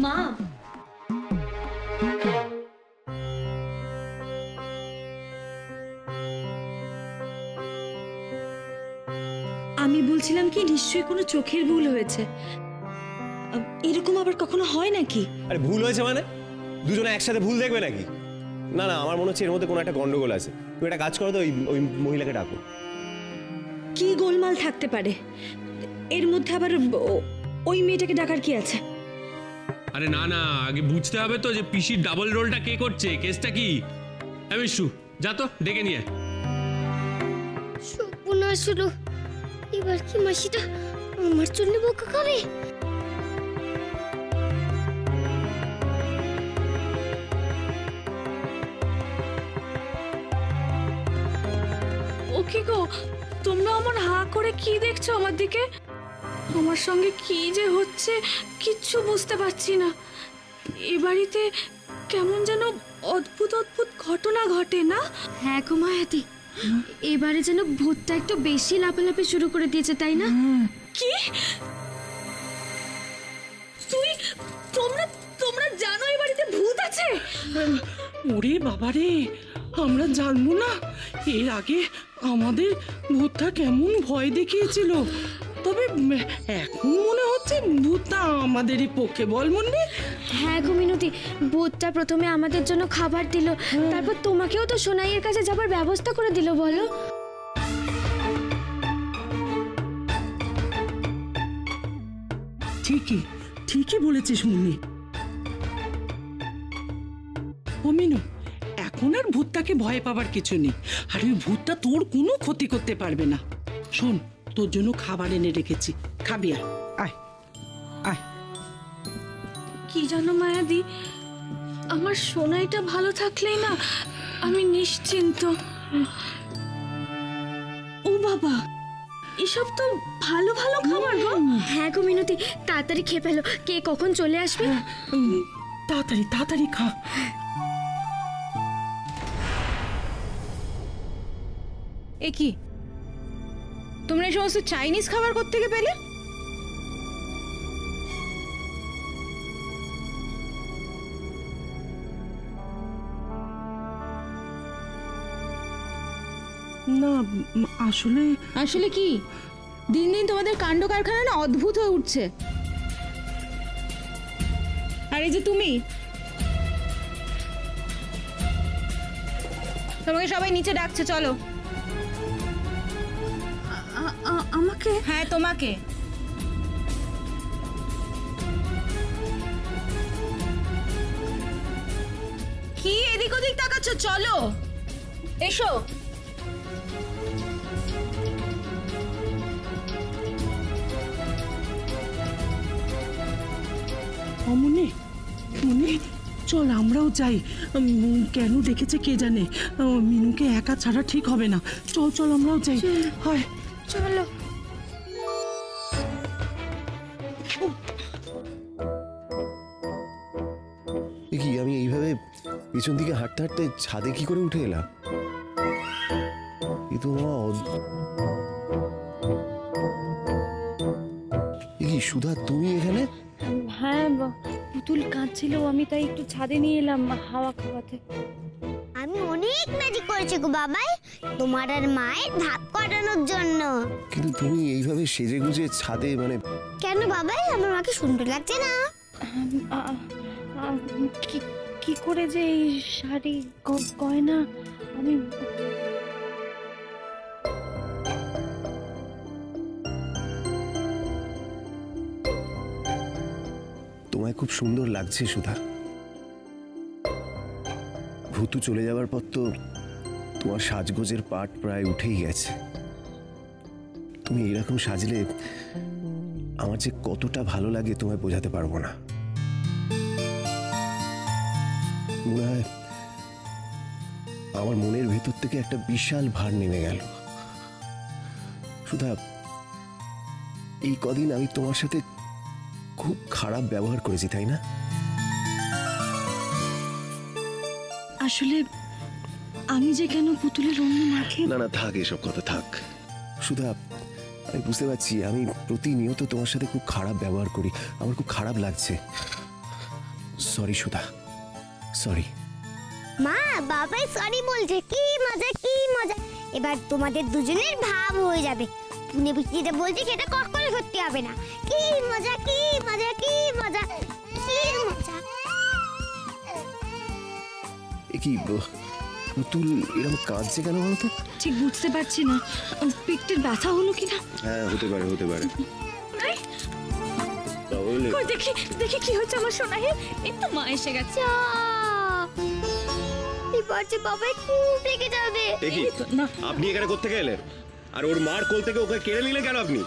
মা, আমি বলছিলাম কি নিশ্চয়ই কোনো চোখের ভুল হয়েছে। এরকম আবার কখনো হয় নাকি? আরে ভুল হয়েছে মানে দুজনে একসাথে ভুল দেখবে নাকি? না না, আমার মনে হচ্ছে এর মধ্যে কোনো একটা গন্ডগোল আছে। তুমি একটা কাজ করো তো, ওই মহিলাকে ডাকো। কি গোলমাল থাকতে পারে এর মধ্যে? আবার ওই মেয়েটাকে ডাকার কি আছে? আরে না না, আগে বুঝতে হবে তো যে পিসির ডাবল রোলটা কে করছে, কেসটা কি। বিশু যা তো ডেকে নিয়ে। সর্বনাশ হলো, এবার কি মাসিটা আমার জন্য বকা খাবে? ও কি গো, তোমরা আমার হা করে কি দেখছো আমার দিকে? আমার সঙ্গে কি যে হচ্ছে কিচ্ছু বুঝতে পারছি না। এ বাড়িতে কেমন যেন অদ্ভুত অদ্ভুত ঘটনা ঘটে না? হ্যাঁ গো মায়াতি, এবারে যেন ভূতটা একটু বেশি লাফালাফি শুরু করে দিয়েছে, তাই না? কি? তোমরা জানো এই বাড়িতে ভূত আছে? ওরে বাবারে, আমরা জানবো না? এর আগে আমাদের ভূতটা কেমন ভয় দেখিয়েছিল, তবে এখন মনে হচ্ছে ভূতটা আমাদেরই পক্ষে। বল মুন্নি? হ্যাঁ গো মিনতি, ভূতটা প্রথমে আমাদের জন্য খাবার দিল, তারপর তোমাকেও তো সোনাইয়ের কাছে যাবার ব্যবস্থা করে দিল। বলো? ঠিকই ঠিকই বলেছিস মুন্নি। ও মিনু, এখন আর ভূতটাকে ভয় পাবার কিছু নেই, আর ওই ভূতটা তোর কোনো ক্ষতি করতে পারবে না। শোন, তোর জন্য খাবার এনে রেখেছি, খাবি? আয় আয়। কি জানো মায়াদি, আমার সোনাইটা ভালো থাকলেই না আমি নিশ্চিন্ত। ও বাবা, এসব তো ভালো ভালো খাবার গো। হ্যাঁ গো মিনতি, তাড়াতাড়ি খেয়ে ফেলো, কে কখন চলে আসবে। তাড়াতাড়ি তাড়াতাড়ি খা। এ কি, তোমরা এই সমস্ত চাইনিজ খাবার কোত্থেকে পেলে? না আসলে আসলে কি, দিন দিন তোমাদের কাণ্ড কারখানা না অদ্ভুত হয়ে উঠছে। আর এই যে তুমি, তোমাকে সবাই নিচে ডাকছে, চলো। আমাকে? হ্যাঁ তোমাকে। কি এদিক ওদিক তাকাচ্ছ? চলো, এসো। মুন্নি মুন্নি, চল আমরাও যাই। কেন ডেকেছে কে জানে, মিনুকে একা ছাড়া ঠিক হবে না। চল চল আমরাও যাই। হয় চলো। কি আমি এইভাবে পিছন দিকে হাঁটতে হাঁটতে ছাদে কি করে উঠে এলাম? কি সুধা, তুমি এখানে? হ্যাঁ, পুতুল কাঁদছিল, আমি তাই একটু ছাদে নিয়ে এলাম হাওয়া খাওয়াতে। আমি অনেক ম্যাজিক করেছি গো বাবাই, তোমার আর মায়ের ভাব কাটানোর জন্য। কিন্তু তুমি এইভাবে সেজে গুজে ছাদে, মানে কেন বাবাই, আমার মাকে সুন্দর লাগছে না? কি করে যে এই শাড়ি গয়না আমি... তোমায় খুব সুন্দর লাগছে সুধা। ভূতু চলে যাওয়ার পর তো তোমার সাজগোজের পাট প্রায় উঠেই গেছে। তুমি এরকম সাজলে আমার যে কতটা ভালো লাগে তোমায় বোঝাতে পারবো না। মনে হয় আমার মনের ভেতর থেকে একটা বিশাল ভার নেমে গেল। সুধা, এই কদিন আমি তোমার সাথে খুব খারাপ ব্যবহার করেছি, তাই না? আসলে আমি যে কেন পুতুলের রঙ মাখে... না না, থাক, এসব কথা থাক। সুধা, আমি বুঝতে পারছি আমি প্রতিনিয়ত তোমার সাথে খুব খারাপ ব্যবহার করি, আমার খুব খারাপ লাগছে। সরি সুধা, সরি। মা বাবাই সরি বলছে, কি মজা কি মজা। এবার তোমাদের দুজনের ভাব হয়ে যাবে। পুনে বিচিতে বলছি সেটা কখনো সত্যি হবে না। কি মজা কি মজা কি মজা কি মজা। এ কি পুতুল এরকম কাঁদছে কেন বলতো? ঠিক বুঝতে পারছি না, পেটের ব্যথা হলো কিনা। হ্যাঁ হতে পারে, হতে পারে। তাহলে কই দেখি দেখি কি হচ্ছে আমার সোনাইয়ের। এই তো মা এসে গেছে। এবার যে বাবাই খুব রেগে যাবে। দেখি আপনি এখানে কোত্থেকে এলেন? আর ওর মার কোল থেকে ওকে কেড়ে নিলেন কেন আপনি?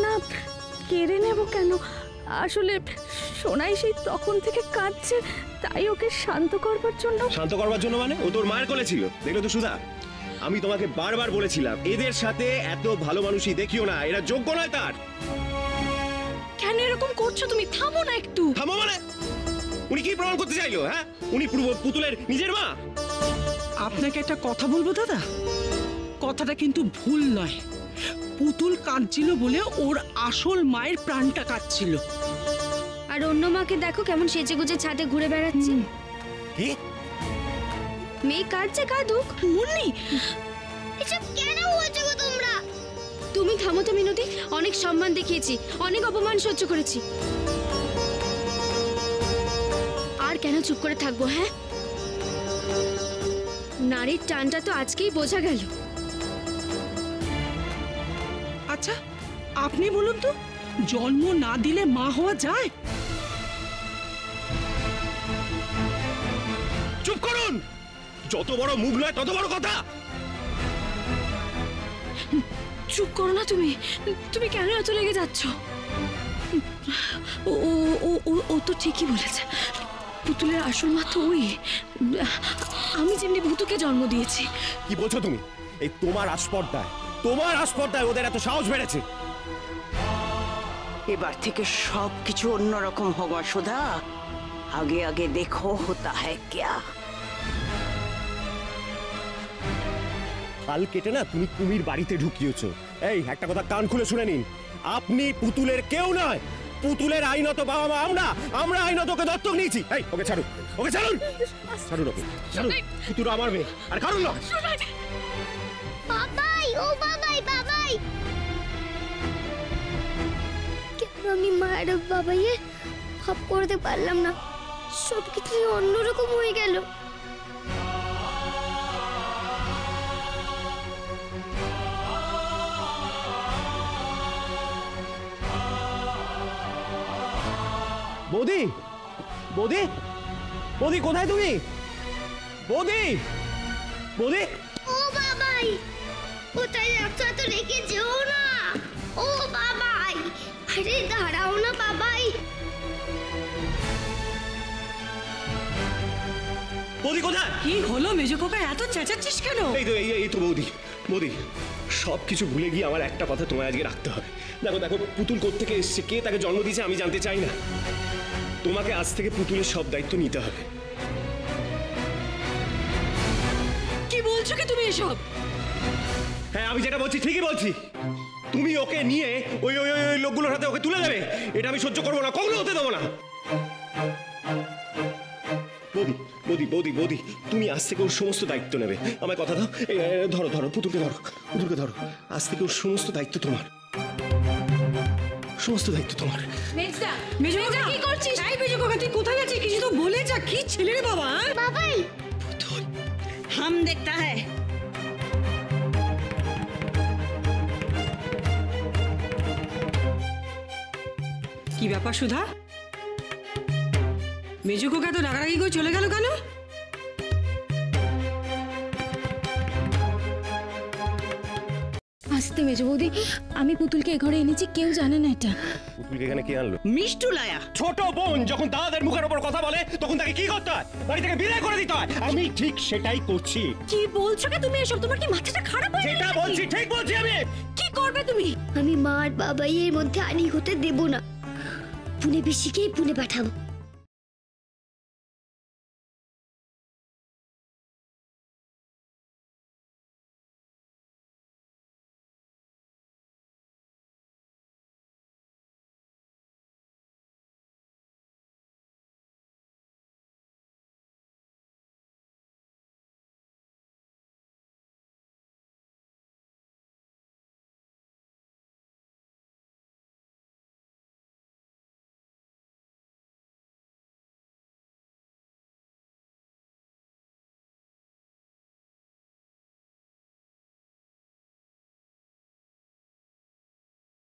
না, কেড়ে নেব কেন? আসলে সোনাই সেই তখন থেকে কাঁদছে, তাই ওকে শান্ত করবার জন্য। শান্ত করবার জন্য মানে? ও তোর মায়ের কোলে ছিল, দেখলো তো সুধা। আমি তোমাকে বারবার বলেছিলাম এদের সাথে এত ভালো মানুষই দেখিও না, এরা যোগ্য নয় তার। কেন এরকম করছো তুমি? থামো না একটু। থামো মানে? উনি কি প্রমাণ করতে চাইলো? হ্যাঁ, উনি পুতুলের নিজের মা। আপনাকে একটা কথা বলবো দাদা, কথাটা কিন্তু ভুল নয়। পুতুল কাঁদছিল বলে ওর আসল মায়ের প্রাণটা কাঁদছিল। আর অন্য মাকে দেখো কেমন সেজে গুজে ছাদে ঘুরে বেড়াচ্ছে। কি? মেয়ে কাঁদছে, কাঁদুক। মুন্নি, এসব কেন বলছো গো তোমরা? তুমি থামো তো মিনতি, অনেক সম্মান দেখিয়েছি, অনেক অপমান সহ্য করেছি। আর কেন চুপ করে থাকবো? হ্যাঁ, নারীর টানটা তো আজকেই বোঝা গেল। আচ্ছা আপনি বলুন তো, জন্ম না দিলে মা হওয়া যায়? চুপ করুন! যত বড় মুখ নয় তত বড় কথা। চুপ করো না তুমি। তুমি কেন এত লেগে যাচ্ছ? ও ও ও ও- ও তো ঠিকই বলেছে। পুতুলের আসল মা তো ওই। আমি যেমনি ভূতুকে জন্ম দিয়েছি। কি বলছো তুমি? এই তোমার আস্পর্ধায় ওদের এত সাহস বেড়েছে। এবার থেকে সব কিছু অন্যরকম হোগা সুধা। আগে আগে দেখো হোতা হ্যায় ক্যা। কাল কেটে না তুমি কুমির বাড়িতে ঢুকিয়েছো। এই একটা কথা কান খুলে শুনে নিন, আপনি পুতুলের কেউ নয়। পুতুলের আইনত বাবা মা আমরা আইনত ওকে দত্তক নিয়েছি। এই ওকে ছাড়ুন, ওকে ছাড়ুন, ছাড়ুন ওকে, ছাড়ুন। পুতুল আমার মেয়ে, আর কারণ না। বাবাই ও বাবাই বাবাই। কেন আমি মায়ের বাবাইয়ে ভাব করতে পারলাম না? সব কিছু অন্যরকম হয়ে গেল। বৌদি, বৌদি, বৌদি কোথায় তুমি? বৌদি, বৌদি। ও বাবাই, কোথায় যাচ্ছ? তো রেখে যেও না। ও বাবাই, আরে দাঁড়াও না বাবাই। বৌদি কোথায়? কি হলো মেজো খোকা, এত চেঁচাচ্ছিস কেন? এই তো বৌদি, বৌদি সব কিছু ভুলে গিয়ে আমার একটা কথা তোমায় আজকে রাখতে হবে। দেখো দেখো, পুতুল কোত্থেকে এসছে, কে তাকে জন্ম দিয়েছে আমি জানতে চাই না। তোমাকে আজ থেকে পুতুলের সব দায়িত্ব নিতে হবে। কি বলছো কি তুমি এসব? হ্যাঁ আমি যেটা বলছি ঠিকই বলছি। তুমি ওকে নিয়ে ওই ওই ওই লোকগুলোর হাতে ওকে তুলে দেবে, এটা আমি সহ্য করবো না, কখনো হতে দেবো না। বৌদি, বৌদি, বৌদি, বৌদি, তুমি আজ থেকে ওর সমস্ত দায়িত্ব নেবে। আমায় কথা দাও। ধরো ধরো, পুতুলকে ধরো, পুতুলকে ধরো। আজ থেকে ওর সমস্ত দায়িত্ব তোমার, সমস্ত দায়িত্ব তোমার। মেজদা, মেজো খোকা কি করছিস? এই মেজো খোকা তুই কোথায় যাচ্ছিস? কিছু তো বলে যা। কি ছেলে রে বাবা। বাবাই হাম দেখতা হ্যায়। কি ব্যাপার সুধা? মেজো খোকা তো রাগারাগি করে চলে গেল কেন? আসতে মেজো বৌদি, আমি পুতুলকে এ ঘরে এনেছি, কেউ জানে না এটা। পুতুলকে এখানে কে আনলো? মিষ্টু লায়া। ছোট বোন যখন দাদাদের মুখের উপর কথা বলে তখন তাকে কি করতে হয়? বাড়ি থেকে বিদায় করে দিতে হয়। আমি ঠিক সেটাই করছি। কি বলছো কি তুমি এসব? তোমার কি মাথাটা খারাপ হয়ে যেটা গেছে? বলছি ঠিক বলছি আমি। কি করবে তুমি? আমি মা আর বাবাইয়ের মধ্যে আনি হতে দেব না। পুনে পিসিকেই পুনে পাঠাবো।